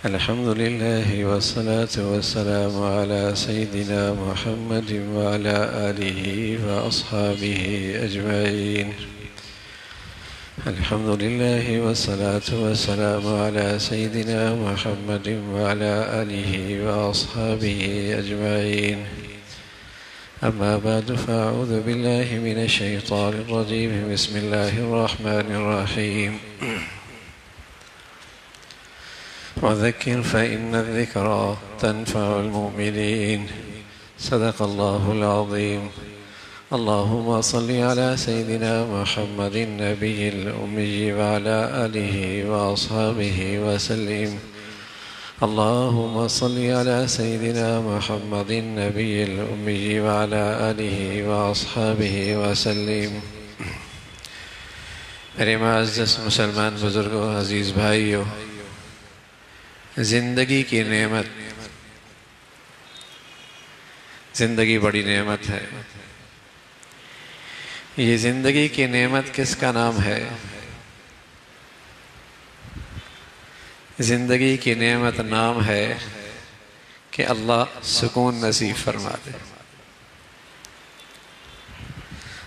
الحمد لله والصلاة والسلام على سيدنا محمد وعلى آله وأصحابه أجمعين. الحمد لله والصلاة والسلام على سيدنا محمد وعلى آله وأصحابه أجمعين. أما بعد، فأعوذ بالله من الشيطان الرجيم. بسم الله الرحمن الرحيم. وذكر فإن الذكرى تنفع المؤمنين. صدق الله العظيم. اللهم صل على سيدنا محمد النبي الأمي وعلى آله وأصحابه وسلم. اللهم صل على سيدنا محمد النبي الأمي وعلى آله وأصحابه وسلم. میرے معزز مسلمان بزرگوں، عزیز بھائیوں، زندگی کی نعمت، زندگی بڑی نعمت ہے۔ یہ زندگی کی نعمت کس کا نام ہے؟ زندگی کی نعمت نام ہے کہ اللہ سکون نصیب فرما دے،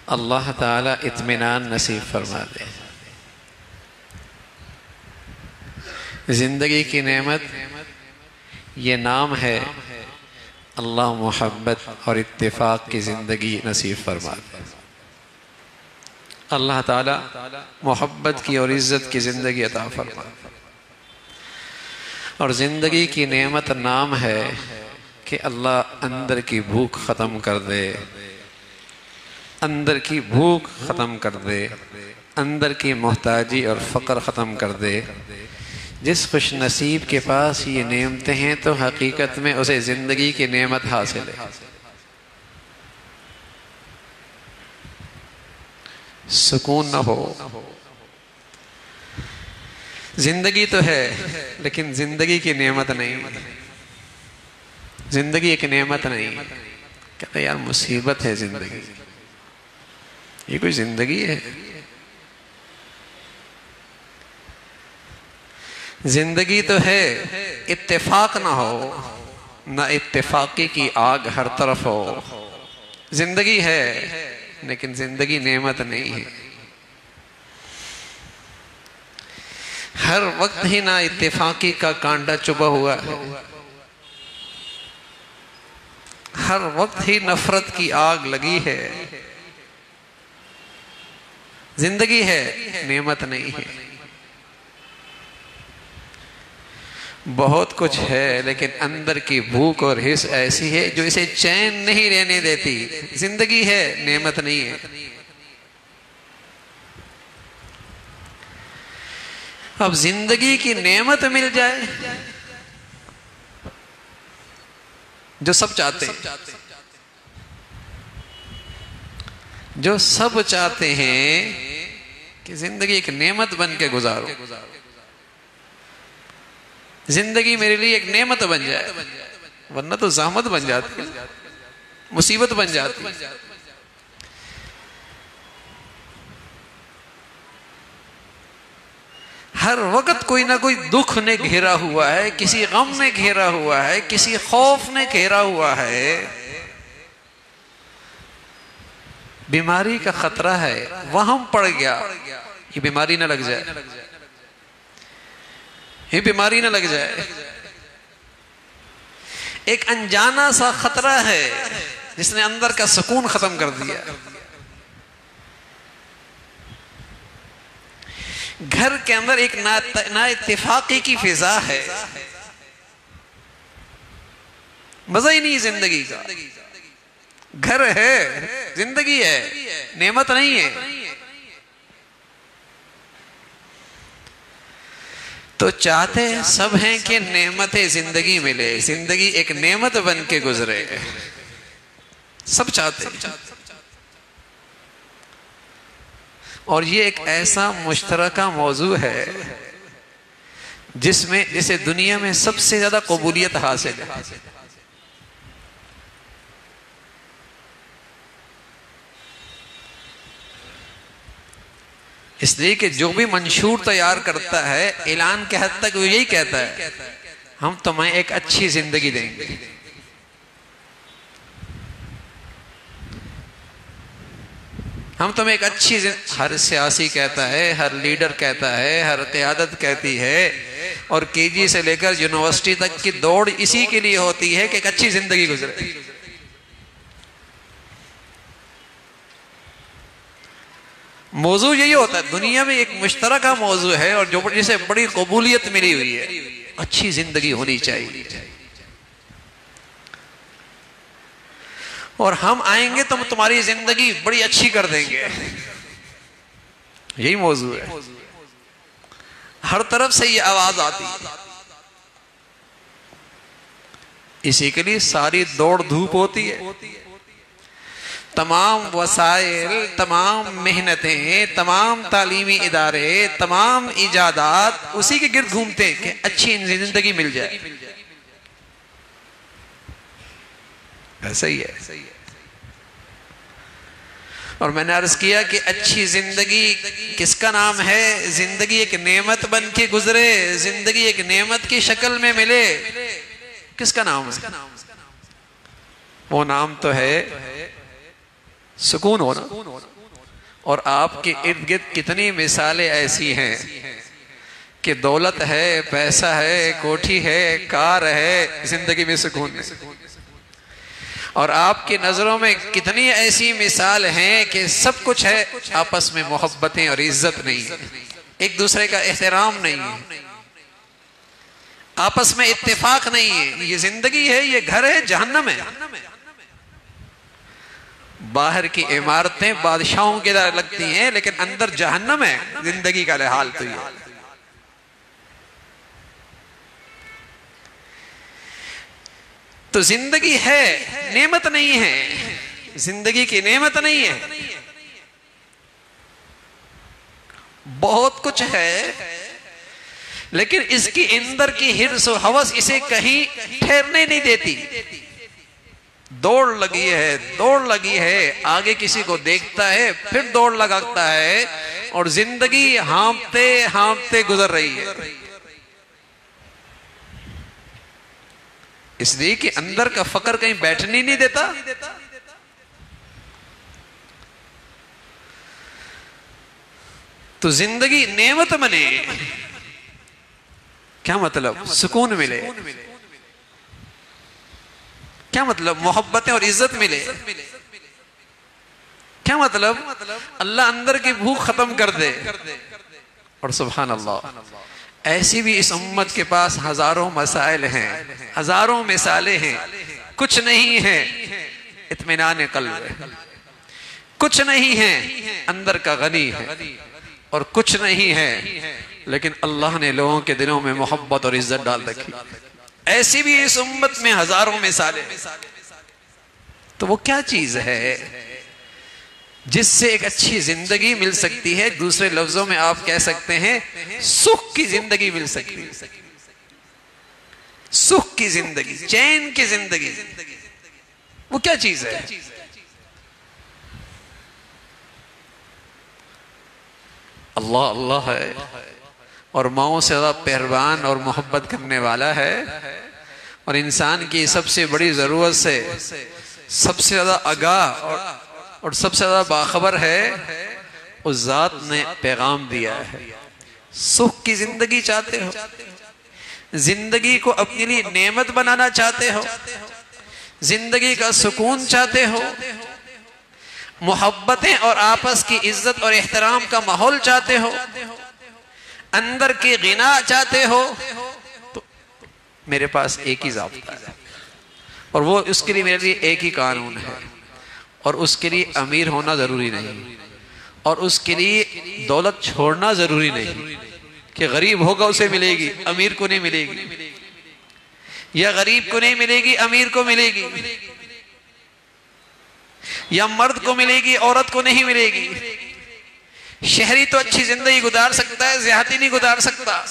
اللہ تعالیٰ اطمینان نصیب فرما دے۔ زندگی کی نعمت یہ نام ہے، اللہ محبت اور اتفاق کی زندگی نصیب فرما دے۔ اللہ تعالیٰ محبت کی اور عزت کی زندگی عطا فرما دے۔ اور زندگی کی نعمت نام ہے کہ اللہ اندر کی بھوک ختم کر دے، اندر کی بھوک ختم کر دے، اندر کی محتاجی اور فقر ختم کر دے۔ جس خوش نصیب کے پاس یہ نعمتیں ہیں تو حقیقت میں اسے زندگی کی نعمت حاصل ہے۔ سکون نہ ہو، زندگی تو ہے لیکن زندگی کی نعمت نہیں، زندگی ایک نعمت نہیں۔ کہتے ہیں یار مصیبت ہے زندگی، یہ کوئی زندگی ہے؟ زندگی تو ہے، اتفاق نہ ہو، نہ اتفاقی کی آگ ہر طرف ہو۔ زندگی ہے لیکن زندگی نعمت نہیں ہے۔ ہر وقت ہی نہ اتفاقی کا کانٹا چبھا ہوا ہے، ہر وقت ہی نفرت کی آگ لگی ہے۔ زندگی ہے، نعمت نہیں ہے۔ بہت کچھ ہے لیکن اندر کی بھوک اور حس ایسی ہے جو اسے چین نہیں رہنے دیتی۔ زندگی ہے، نعمت نہیں ہے۔ اب زندگی کی نعمت مل جائے جو سب چاہتے ہیں، جو سب چاہتے ہیں کہ زندگی ایک نعمت بن کے گزارو، زندگی میرے لیے ایک نعمت بن جائے، ورنہ تو زحمت بن جاتی، مصیبت بن جاتی۔ ہر وقت کوئی نہ کوئی دکھ نے گھیرا ہوا ہے، کسی غم نے گھیرا ہوا ہے، کسی خوف نے گھیرا ہوا ہے، بیماری کا خطرہ ہے، وہم پڑ گیا یہ بیماری نہ لگ جائے، یہ بیماری نہ لگ جائے۔ ایک انجانا سا خطرہ ہے جس نے اندر کا سکون ختم کر دیا۔ گھر کے اندر ایک نا اتفاقی کی فضا ہے، مزہ ہی نہیں زندگی کا۔ گھر ہے، زندگی ہے، نعمت نہیں ہے۔ تو چاہتے سب ہیں کہ نعمت زندگی ملے، زندگی ایک نعمت بن کے گزرے، سب چاہتے ہیں۔ اور یہ ایک ایسا مشترکہ موضوع ہے جس میں جسے دنیا میں سب سے زیادہ قبولیت حاصل ہے۔ اس لیے کہ جو بھی منشور تیار کرتا ہے اعلان کے حد تک وہ یہی کہتا ہے ہم تمہیں ایک اچھی زندگی دیں گے. ہم تمہیں ایک اچھی ہر سیاسی کہتا ہے، ہر لیڈر کہتا ہے، ہر قیادت کہتی ہے، اور کے جی سے لے کر یونیورسٹی تک کی دوڑ اسی کے لیے ہوتی ہے کہ ایک اچھی زندگی گزرے. موضوع یہی ہوتا ہے. دنیا میں ایک مشترکہ موضوع ہے اور جو جسے بڑی قبولیت ملی ہوئی ہے، اچھی زندگی ہونی چاہیے. اور ہم آئیں گے تو تمہاری زندگی بڑی اچھی کر دیں گے. یہی موضوع ہے. ہر طرف سے یہ آواز آتی ہے. اسی کے لیے ساری دوڑ دھوپ ہوتی ہے. تمام وسائل، تمام محنتیں، تمام تعلیمی ادارے، تمام ایجادات اسی کے گرد گھومتے ہیں کہ اچھی زندگی مل جائے. ایسا ہی ہے. اور میں نے عرض کیا کہ اچھی زندگی کس کا نام ہے؟ زندگی ایک نعمت بن کے گزرے، زندگی ایک نعمت کی شکل میں ملے، کس کا نام ہے؟ وہ نام تو ہے سکون ہونا. اور آپ کے ارد گرد کتنی مثالیں ایسی ہیں کہ دولت ہے، پیسہ ہے، کوٹھی ہے، کار ہے، زندگی میں سکون نہیں. اور آپ کی نظروں میں کتنی ایسی مثال ہیں کہ سب کچھ ہے، آپس میں محبتیں اور عزت نہیں ہے، ایک دوسرے کا احترام نہیں ہے، آپس میں اتفاق نہیں ہے. یہ زندگی ہے، یہ گھر ہے، جہنم ہے. باہر کی عمارتیں بادشاہوں کی طرح لگتی ہیں لیکن اندر جہنم ہے. زندگی کا حال تو یہ. تو زندگی ہے، نعمت نہیں ہے. زندگی کی نعمت نہیں ہے. بہت کچھ ہے لیکن اس کی اندر کی حرص و ہوس اسے کہیں ٹھہرنے نہیں دیتی. دوڑ لگی ہے، دوڑ لگی ہے، آگے کسی کو دیکھتا ہے پھر دوڑ لگاتا ہے، اور زندگی ہانپتے ہانپتے گزر رہی ہے. اس لیے کہ اندر کا فقر کہیں بیٹھنے نہیں دیتا. تو زندگی نعمت بنے. کیا مطلب؟ سکون ملے. کیا مطلب؟ محبتیں اور عزت ملے. کیا مطلب؟ اللہ اندر کی بھوک ختم کر دے. اور سبحان اللہ، ایسی بھی اس امت کے پاس ہزاروں مسائل ہیں، ہزاروں مثالیں ہیں. کچھ نہیں ہے اطمینان قلب ہے، کچھ نہیں ہے اندر کا غنی ہے، اور کچھ نہیں ہے لیکن اللہ نے لوگوں کے دلوں میں محبت اور عزت ڈال رکھی. ایسی بھی اس امت میں ہزاروں مثالیں. تو وہ کیا چیز ہے جس سے ایک اچھی زندگی مل سکتی ہے؟ دوسرے لفظوں میں آپ کہہ سکتے ہیں سکھ کی زندگی مل سکتی ہے. سکھ کی زندگی، چین کی زندگی، وہ کیا چیز ہے؟ اللہ اللہ ہے، اور ماؤں سے زیادہ مہربان اور محبت کرنے والا ہے، اور انسان کی سب سے بڑی ضرورت سے سب سے زیادہ آگاہ اور سب سے زیادہ باخبر ہے. اس ذات نے پیغام دیا ہے. سکھ کی زندگی چاہتے ہو؟ زندگی کو اپنے لیے نعمت بنانا چاہتے ہو؟ زندگی کا سکون چاہتے ہو؟ محبتیں اور آپس کی عزت اور احترام کا ماحول چاہتے ہو؟ اندر کی غنا چاہتے ہو؟ تو میرے پاس ایک ہی ضابطہ ہے، اور وہ اس کے لیے میرے لیے ایک ہی قانون ہے. اور اس کے لیے امیر ہونا ضروری نہیں، اور اس کے لیے دولت چھوڑنا ضروری نہیں کہ غریب ہوگا اسے ملے گی، امیر کو نہیں ملے گی، یا غریب کو نہیں ملے گی امیر کو ملے گی، یا مرد کو ملے گی عورت کو نہیں ملے گی. شہری تو اچھی زندگی گزار سکتا ہے، دیہاتی نہیں گزار سکتا.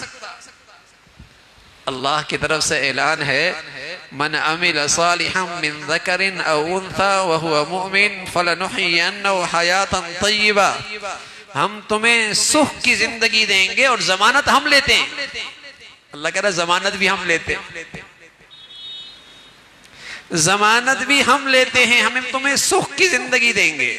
اللہ کی طرف سے اعلان ہے من عمل صالحا من ذکر او انثى وهو مؤمن فلنحيينه حیاتا طیبہ ہم تمہیں سکھ کی زندگی دیں گے اور ضمانت ہم لیتے ہیں. اللہ کہہ رہا ہے ضمانت بھی ہم لیتے ہیں. ضمانت بھی ہم لیتے ہیں, ہم تمہیں سکھ کی زندگی دیں گے.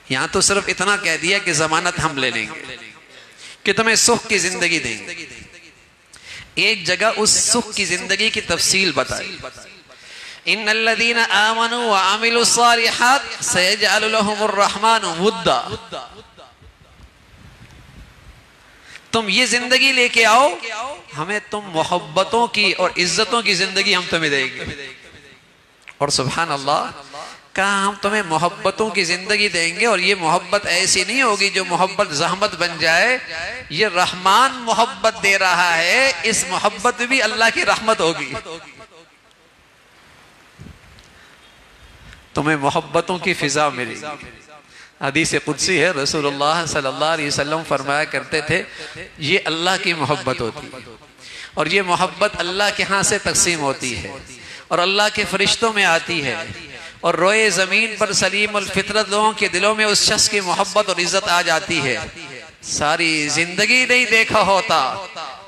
یہاں تو صرف اتنا کہہ دیا کہ ضمانت ہم لے لیں گے, کہ تمہیں سکھ کی زندگی دیں گے. ایک جگہ اس سکھ کی زندگی کی تفصیل بتائی. ان الذین آمنوا وعملوا الصالحات سيجعل لهم الرحمن ودا. تم یہ زندگی لے کے آؤ, ہمیں تم محبتوں کی اور عزتوں کی زندگی ہم تمہیں دیں گے. اور سبحان اللہ کہا ہم تمہیں محبتوں کی زندگی دیں گے, اور یہ محبت ایسی نہیں ہوگی جو محبت زحمت بن جائے. یہ رحمان محبت دے رہا ہے, اس محبت بھی اللہ کی رحمت ہوگی. تمہیں محبتوں کی فضا ملے گی. حدیث قدسی ہے, رسول اللہ صلی اللہ علیہ وسلم فرمایا کرتے تھے یہ اللہ کی محبت ہوتی ہے, اور یہ محبت اللہ کے ہاں سے تقسیم ہوتی ہے, اور اللہ کے فرشتوں میں آتی ہے, اور روئے زمین پر سلیم الفطرت لوگوں کے دلوں میں اس شخص کی محبت اور عزت آ جاتی ہے. ساری زندگی نہیں دیکھا ہوتا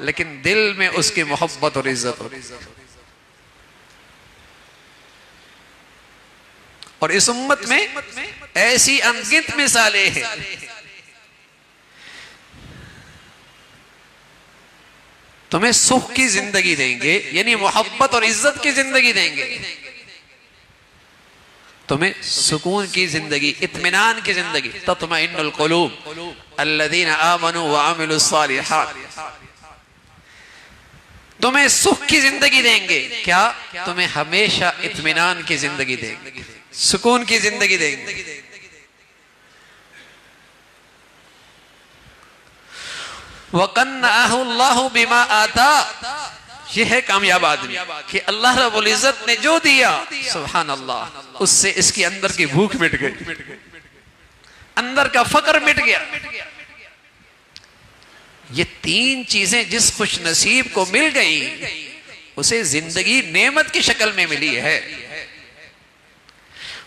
لیکن دل میں اس کی محبت اور عزت ہوتی ہے. اور اس امت میں ایسی انگنت مثالیں ہیں. تمہیں سکھ کی زندگی دیں گے, یعنی محبت اور عزت کی زندگی دیں گے. تمہیں سکون کی زندگی, اطمینان کی زندگی. تطمئن القلوب الذین آمنوا وعملوا الصالحات. تمہیں سکھ کی زندگی دیں گے. کیا؟ تمہیں ہمیشہ اطمینان کی زندگی دیں گے, سکون کی زندگی دیں گے. وَقَنَّعَهُ اللَّهُ بِمَا آتَا. یہ ہے کامیاب آدمی کہ اللہ رب العزت نے جو دیا, سبحان اللہ, اس سے اس کی اندر کی بھوک مٹ گئی, اندر کا فقر مٹ گیا. یہ تین چیزیں جس خوش نصیب کو مل گئیں اسے زندگی نعمت کی شکل میں ملی ہے,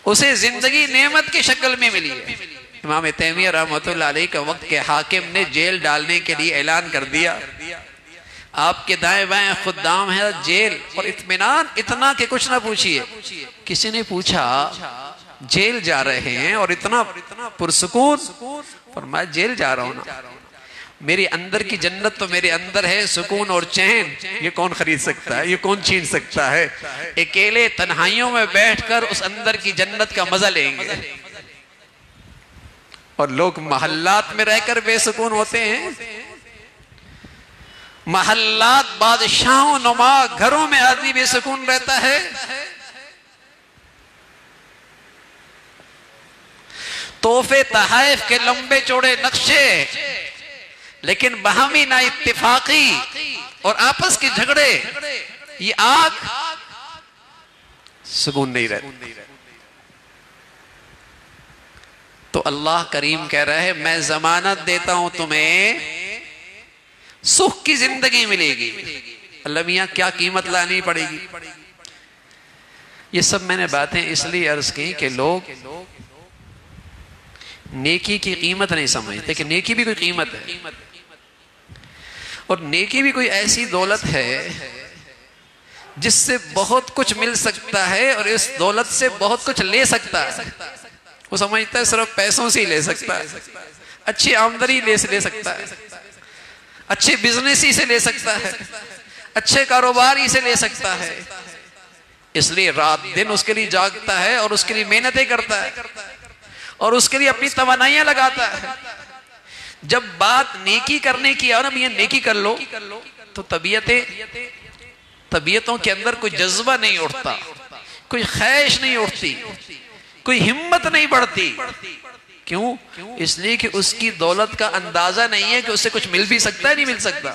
اسے زندگی نعمت کی شکل میں ملی ہے. امام تیمیہ رحمۃ اللہ علیہ کا وقت کے حاکم نے جیل ڈالنے کے لیے اعلان کر دیا. آپ کے دائیں بائیں خدام ہے جیل, اور اطمینان اتنا کہ کچھ نہ پوچھئے. کسی نے پوچھا جیل جا رہے ہیں اور اتنا پرسکون؟ فرمایا جیل جا رہا ہوں نا, میری اندر کی جنت تو میرے اندر ہے, سکون اور چین یہ کون خرید سکتا ہے, یہ کون چھین سکتا ہے. اکیلے تنہائیوں میں بیٹھ کر اس اندر کی جنت کا مزہ لیں گے. اور لوگ محلات میں رہ کر بے سکون ہوتے ہیں. محلات بادشاہوں نما گھروں میں آدمی بے سکون رہتا ہے. تحفے تحائف کے لمبے چوڑے نقشے, لیکن باہمی نا اتفاقی اور آپس کے جھگڑے, یہ آگ سکون نہیں رہتی. تو اللہ کریم کہہ رہا ہے میں ضمانت دیتا ہوں تمہیں سکھ کی زندگی ملے گی. اللہ میاں کیا قیمت لانی پڑے گی. یہ سب میں نے باتیں اس لیے عرض کی کہ لوگ نیکی کی قیمت نہیں سمجھتے کہ نیکی بھی کوئی قیمت ہے, اور نیکی بھی کوئی ایسی دولت ہے جس سے بہت کچھ مل سکتا ہے اور اس دولت سے بہت کچھ لے سکتا ہے. وہ سمجھتا ہے صرف پیسوں سے ہی لے سکتا ہے, اچھی آمدنی لے سکتا ہے, اچھے بزنس ہی سے لے سکتا ہے, اچھے کاروبار ہی سے لے سکتا ہے. اس لیے رات دن اس کے لیے جاگتا ہے اور اس کے لیے محنتیں کرتا ہے اور اس کے لیے اپنی توانائیاں لگاتا ہے. جب بات نیکی کرنے کی ہے نا, یہ نیکی کر لو, تو طبیعتوں کے اندر کوئی جذبہ نہیں اٹھتا, کوئی خواہش نہیں اٹھتی, کوئی ہمت نہیں بڑھتی. کیوں؟ اس لیے کہ اس کی دولت کا اندازہ نہیں ہے کہ اس سے کچھ مل بھی سکتا ہے, نہیں مل سکتا.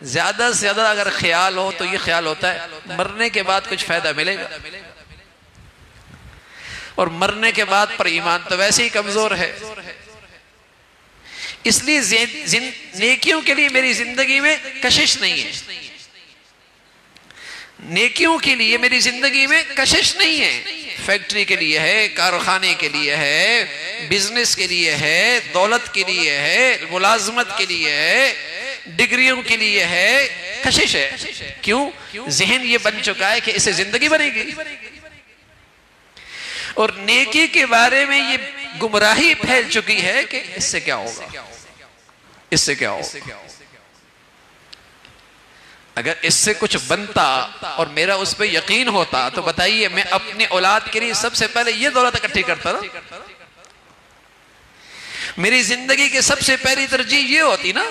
زیادہ سے زیادہ اگر خیال ہو تو یہ خیال ہوتا ہے مرنے کے بعد کچھ فائدہ ملے گا, اور مرنے کے بعد پر ایمان تو ویسے ہی کمزور ہے. اس لیے نیکیوں کے لیے میری زندگی میں کشش نہیں ہے, نیکیوں کے لیے میری زندگی میں کشش نہیں ہے, فیکٹری کے لیے ہے، کارخانے کے لیے ہے، بزنس کے لیے ہے، دولت کے لیے ہے، ملازمت کے لیے ہے، ڈگریوں کے لیے ہے، کشش ہے۔ کیوں؟ ذہن یہ بن چکا ہے کہ اس سے زندگی بنے گی، اور نیکی کے بارے میں یہ گمراہی پھیل چکی ہے کہ اس سے کیا ہوگا، اس سے کیا ہوگا۔ اگر اس سے کچھ بنتا اور میرا اس پہ یقین ہوتا تو بتائیے میں اپنے اولاد کے لیے سب سے پہلے یہ دولت اکٹھی کرتا نا، میری زندگی کے سب سے پہلی ترجیح یہ ہوتی نا۔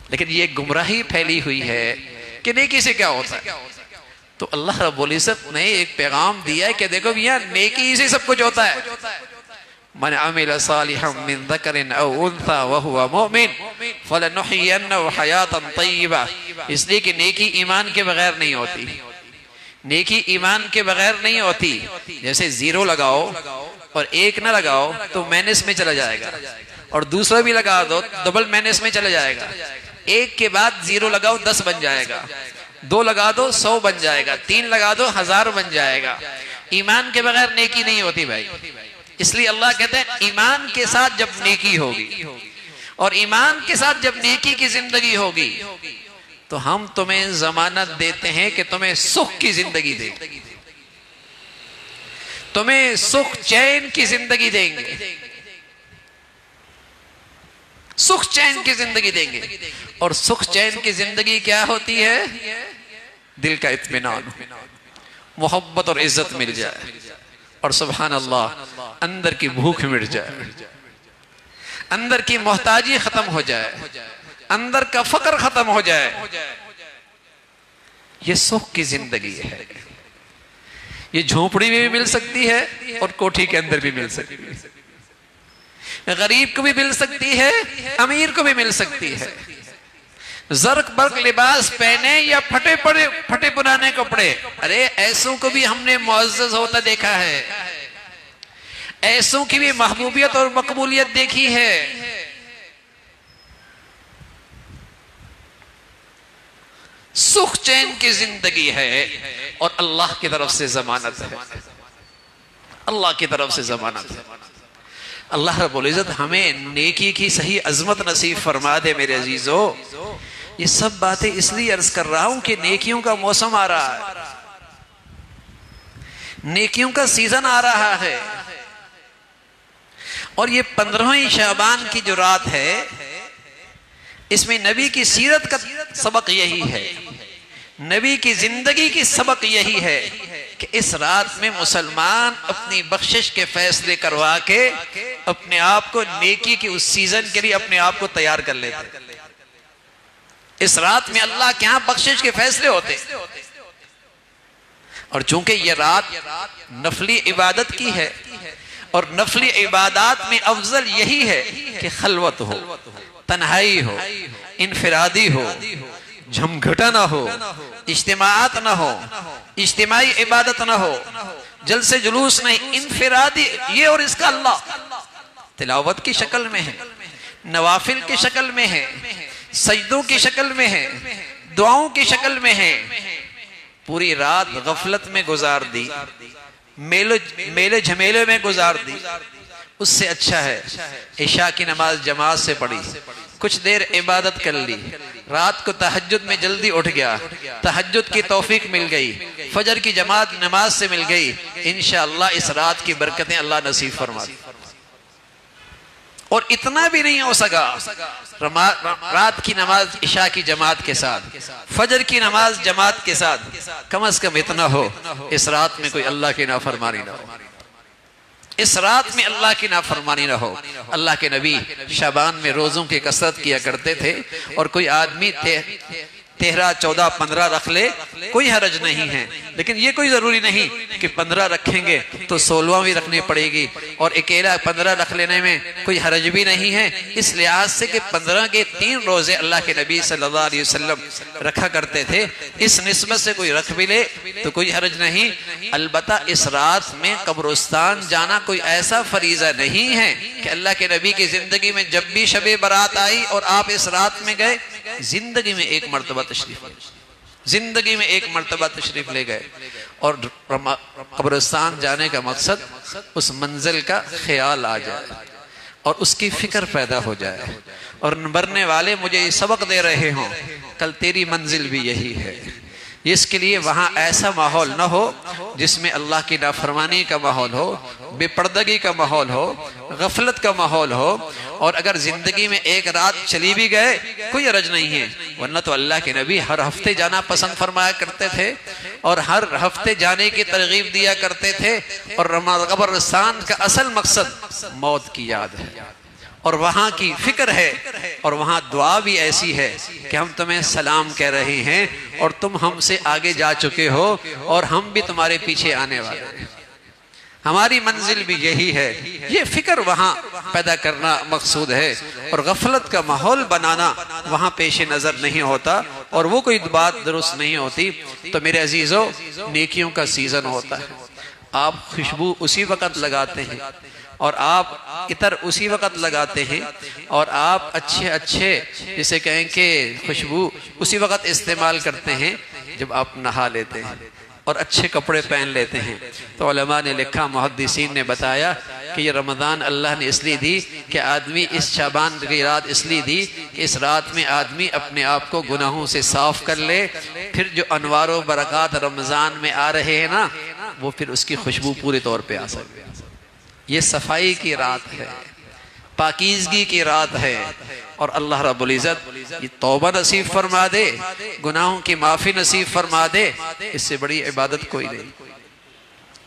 لیکن یہ گمراہی پھیلی ہوئی ہے کہ نیکی سے کیا ہوتا ہے۔ تو اللہ رب العزت نے ایک پیغام دیا ہے کہ دیکھو میاں نیکی سے سب کچھ ہوتا ہے۔ من عمل صالحا من ذکر او انثى وهو مؤمن فلنحيينه حیاتا طیبہ، اس لیے کہ نیکی ایمان کے بغیر نہیں ہوتی، نیکی ایمان کے بغیر نہیں ہوتی۔ جیسے زیرو لگاؤ اور ایک نہ لگاؤ تو مائنس میں چلا جائے گا، اور دوسرا بھی لگا دو ڈبل مائنس میں چلا جائے گا۔ ایک کے بعد زیرو لگاؤ 10 بن جائے گا، 2 لگا دو 100 بن جائے گا، 3 لگا دو 1000 بن جائے گا۔ ایمان کے بغیر نیکی نہیں ہوتی بھائی۔ اس لیے اللہ کہتے ہیں ایمان کے ساتھ جب نیکی ہوگی اور ایمان کے ساتھ جب نیکی کی زندگی ہوگی تو ہم تمہیں ضمانت دیتے ہیں کہ تمہیں سکھ کی زندگی دیں گے، تمہیں سکھ چین کی زندگی دیں گے، سکھ چین کی زندگی دیں گے۔ اور سکھ چین کی زندگی کیا ہوتی ہے؟ دل کا اطمینان، محبت اور عزت مل جائے، اور سبحان اللہ اندر کی بھوک مٹ جائے، اندر کی محتاجی ختم ہو جائے، اندر کا فقر ختم ہو جائے۔ یہ سکھ کی زندگی ہے۔ یہ جھونپڑی میں بھی مل سکتی ہے اور کوٹھی کے اندر بھی مل سکتی ہے، غریب کو بھی مل سکتی ہے، امیر کو بھی مل سکتی ہے، زرق برق لباس پہنے یا پھٹے پرانے کپڑے۔ ارے ایسوں کو بھی ہم نے معزز ہوتا دیکھا ہے، ایسوں کی بھی محبوبیت اور مقبولیت دیکھی ہے۔ سکھ چین کی زندگی ہے اور اللہ کی طرف سے ضمانت ہے، اللہ کی طرف سے ضمانت ہے۔ اللہ رب العزت ہمیں نیکی کی صحیح عظمت نصیب فرما دے میرے عزیزو۔ یہ سب باتیں اس لیے عرض کر رہا ہوں کہ نیکیوں کا موسم آ رہا ہے، نیکیوں کا سیزن آ رہا ہے، اور یہ 15ویں شعبان کی جو رات ہے اس میں نبی کی سیرت کا سبق یہی ہے، نبی کی زندگی کی سبق یہی ہے کہ اس رات میں مسلمان اپنی بخشش کے فیصلے کروا کے اپنے آپ کو نیکی کی اس سیزن کے لیے اپنے آپ کو تیار کر لیتے۔ اس رات میں اللہ کے ہاں بخشش کے فیصلے ہوتے، اور چونکہ یہ رات نفلی عبادت کی ہے، اور نفلی عبادات میں افضل یہی ہے کہ خلوت ہو، تنہائی ہو، انفرادی ہو، جھمگھٹا نہ ہو، اجتماعات نہ ہو، اجتماعی عبادت نہ ہو، جلسے جلوس نہیں، انفرادی یہ اور اس کا اللہ تلاوت کی شکل میں ہے، نوافل کی شکل میں ہے، سجدوں کی شکل میں ہے، دعاؤں کی شکل میں ہے۔ پوری رات غفلت میں گزار دی، میلے جھمیلے میں گزار دی، اس سے اچھا ہے عشاء کی نماز جماعت سے پڑھی، کچھ دیر عبادت کر لی، رات کو تہجد میں جلدی اٹھ گیا، تہجد کی توفیق مل گئی، فجر کی جماعت نماز سے مل گئی، انشاءاللہ اس رات کی برکتیں اللہ نصیب فرما دی۔ اور اتنا بھی نہیں ہو سکا رات کی نماز عشاء کی جماعت کے ساتھ، فجر کی نماز جماعت کے ساتھ، کم از کم اتنا ہو اس رات میں کوئی اللہ کی نافرمانی نہ ہو، اس رات میں اللہ کی نافرمانی نہ ہو۔ اللہ کے نبی شعبان میں روزوں کی کثرت کیا کرتے تھے، اور کوئی آدمی 13 14 15 رکھ لے کوئی حرج نہیں ہے، لیکن یہ کوئی ضروری نہیں کہ 15 رکھیں گے تو 16واں بھی رکھنی پڑے گی، اور اکیلا 15 رکھ لینے میں کوئی حرج بھی نہیں ہے، اس لحاظ سے کہ 15 کے 3 روزے اللہ کے نبی صلی اللہ علیہ وسلم رکھا کرتے تھے، اس نسبت سے کوئی رکھ بھی لے تو کوئی حرج نہیں۔ البتہ اس رات میں قبرستان جانا کوئی ایسا فریضہ نہیں ہے کہ اللہ کے نبی کی زندگی میں جب بھی شب برات آئی اور آپ اس رات میں گئے، زندگی میں ایک مرتبہ تشریف لے، زندگی میں ایک مرتبہ تشریف لے گئے، اور قبرستان جانے کا مقصد اس منزل کا خیال آ جائے اور اس کی فکر پیدا ہو جائے، اور مرنے والے مجھے یہ سبق دے رہے ہوں کل تیری منزل بھی یہی ہے۔ اس کے لیے وہاں ایسا ماحول نہ ہو جس میں اللہ کی نافرمانی کا ماحول ہو، بے پردگی کا ماحول ہو، غفلت کا ماحول ہو، اور اگر زندگی میں ایک رات چلی بھی گئے کوئی حرج نہیں ہے، ورنہ تو اللہ کے نبی ہر ہفتے جانا پسند فرمایا کرتے تھے اور ہر ہفتے جانے کی ترغیب دیا کرتے تھے، اور قبرستان کا اصل مقصد موت کی یاد ہے اور وہاں کی فکر ہے، اور وہاں دعا بھی ایسی ہے کہ ہم تمہیں سلام کہہ رہے ہیں اور تم ہم سے آگے جا چکے ہو اور ہم بھی تمہارے پیچھے آنے والے ہیں، ہماری منزل بھی یہی ہے۔ یہ فکر وہاں پیدا کرنا مقصود ہے، اور غفلت کا ماحول بنانا وہاں پیش نظر نہیں ہوتا، اور وہ کوئی بات درست نہیں ہوتی۔ تو میرے عزیزو، نیکیوں کا سیزن ہوتا ہے، آپ خوشبو اسی وقت لگاتے ہیں اور آپ عطر اسی وقت لگاتے ہیں، اور آپ اچھے جسے کہیں کہ خوشبو اسی وقت استعمال کرتے ہیں جب آپ نہا لیتے ہیں اور اچھے کپڑے پہن لیتے ہیں۔ تو علماء نے لکھا، محدثین نے بتایا کہ یہ رمضان اللہ نے اس لیے دی کہ آدمی اس شعبان کی رات اس لیے دی کہ اس رات میں آدمی اپنے آپ کو گناہوں سے صاف کر لے، پھر جو انوار و برکات رمضان میں آ رہے ہیں نا، وہ پھر اس کی خوشبو پورے طور پہ آ سکے۔ یہ صفائی کی رات ہے، پاکیزگی کی رات ہے، اور اللہ رب العزت یہ توبہ نصیب فرما دے، گناہوں کی معافی نصیب فرما دے، اس سے بڑی عبادت کوئی نہیں۔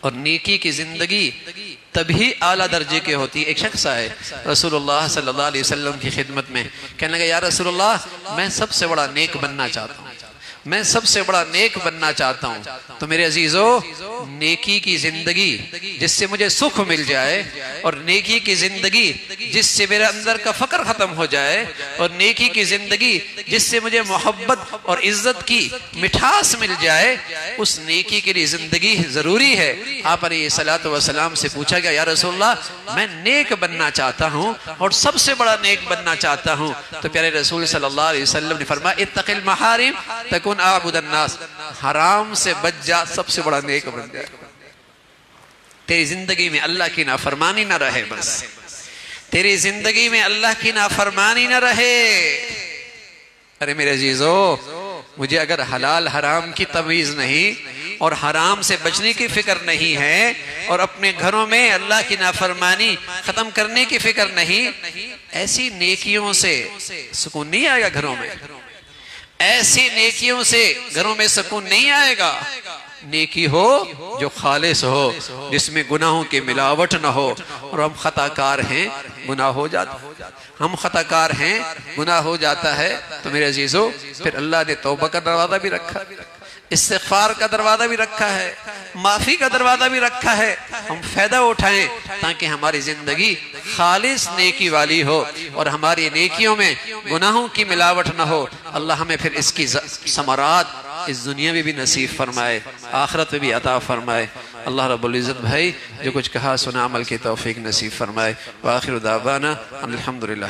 اور نیکی کی زندگی تبھی اعلیٰ درجے کے ہوتی ہے۔ ایک شخص آئے رسول اللہ صلی اللہ علیہ وسلم کی خدمت میں، کہنے لگا یا رسول اللہ میں سب سے بڑا نیک بننا چاہتا ہوں، میں سب سے بڑا نیک بننا چاہتا ہوں۔ تو میرے عزیزو، نیکی کی زندگی جس سے مجھے سکھ مل جائے، اور نیکی کی زندگی جس سے میرے اندر کا فقر ختم ہو جائے، اور نیکی کی زندگی جس سے مجھے محبت اور عزت کی مٹھاس مل جائے، اس نیکی کے لیے زندگی ضروری ہے۔ آپ علیہ الصلوۃ والسلام سے پوچھا گیا یا رسول اللہ میں نیک بننا چاہتا ہوں اور سب سے بڑا نیک بننا چاہتا ہوں، تو پیارے رسول صلی اللہ علیہ وسلم نے فرمایا اتق المحارم تکن اعبد الناس، حرام سے بچ جا، سب سے بڑا نیک بن جائے۔ تیری زندگی میں اللہ کی نافرمانی نہ رہے، بس تیری زندگی میں اللہ کی نافرمانی نہ رہے۔ ارے میرے عزیزو، مجھے اگر حلال حرام کی تمیز نہیں اور حرام سے بچنے کی فکر نہیں ہے، اور اپنے گھروں میں اللہ کی نافرمانی ختم کرنے کی فکر نہیں، ایسی نیکیوں سے سکون نہیں آئے گا گھروں میں، ایسی نیکیوں سے گھروں میں سکون نہیں آئے گا۔ نیکی ہو جو خالص ہو، جس میں گناہوں کی ملاوٹ نہ ہو، اور ہم خطا کار ہیں، گناہ ہو جاتا، ہم خطا کار ہیں، گناہ ہو جاتا ہے، تو میرے عزیزو پھر اللہ نے توبہ کا دروازہ بھی رکھا، استغفار کا دروازہ بھی رکھا ہے، معافی کا دروازہ بھی رکھا ہے۔ ہم فائدہ اٹھائیں تاکہ ہماری زندگی خالص نیکی والی ہو، اور ہماری نیکیوں میں گناہوں کی ملاوٹ نہ ہو۔ اللہ ہمیں پھر اس کی ثمرات اس دنیا میں بھی نصیب فرمائے، آخرت میں بھی عطا فرمائے۔ اللہ رب العزت بھائی جو کچھ کہا سنا عمل کی توفیق نصیب فرمائے۔ وآخر دعوانا الحمدللہ۔